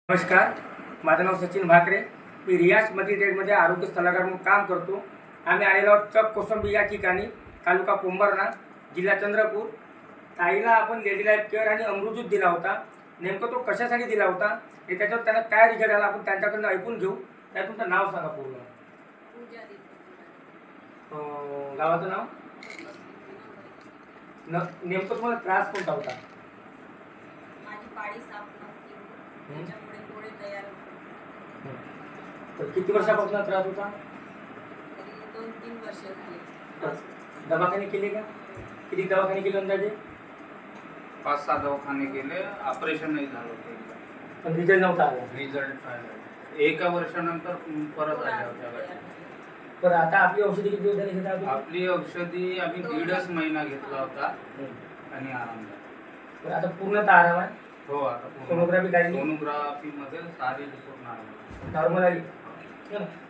नमस्कार, माझं नाव सचिन भाकरे. मी रियाज मध्यडेटमध्ये आरोग्य सल्लागार म्हणून काम करतो. आम्ही आलेलो आहोत चक कोसंबी या ठिकाणी, तालुका पोंभुर्णा, जिल्हा चंद्रपूर. ताईला आपण लेडी लाईफ केअर आणि अमृत दिला होता. नेमकं तो कशासाठी दिला होता हे त्याच्यावर त्यांना काय रिझल्ट आला आपण त्यांच्याकडून ऐकून घेऊ. त्या तुमचं नाव सांगा पूर्ण. गावाचं नाव. नेमकं तुम्हाला त्रास कोणता होता? माझी पाळी साफ नव्हती, त्याच्यामुळे डोळे तयार होते. तर किती वर्षापासून त्रास होता? तरी 2-3 वर्ष झाले. दवाखाने केले का? किती दवाखाने केले अंदाजे? 5-6 दवाखाने केले, ऑपरेशन नाही झालं होतं. पण रिझल्ट नव्हता आला. रिझल्ट एका वर्षानंतर परत आल्या होत्या. पण आता आपली औषधी किती दिवस झाली घेता? आपली औषधी आम्ही 1.5 महिना घेतला होता आणि आराम झाला. पण आता पूर्णतः आराम आहे. हो, आता सोनोग्राफी काढली, सोनोग्राफी मध्ये सारे रिपोर्ट आले. नॉर्मल आली.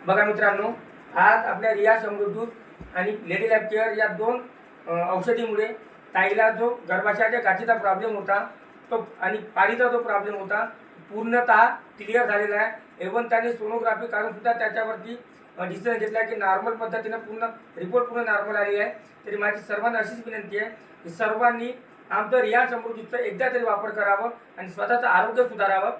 बघा मित्रांनो, आज आपल्या रियाज अमृत आणि लेडी लाईफ केअर या 2 औषधीमुळे ताईला जो गर्भाशयाच्या गाठीचा प्रॉब्लेम होता तो आणि पाळीचा जो प्रॉब्लेम होता पूर्णतः क्लिअर झालेला आहे. एवन त्याने सोनोग्राफी काढून सुद्धा त्याच्यावरती डिसिजन घेतला की नॉर्मल पद्धतीने पूर्ण रिपोर्ट पूर्ण नॉर्मल आली आहे. तरी माझी सर्वांना अशीच विनंती आहे की सर्वांनी आमचं रियाज अमृतचं एकदा तरी वापर करावं आणि स्वतःचं आरोग्य सुधारावं.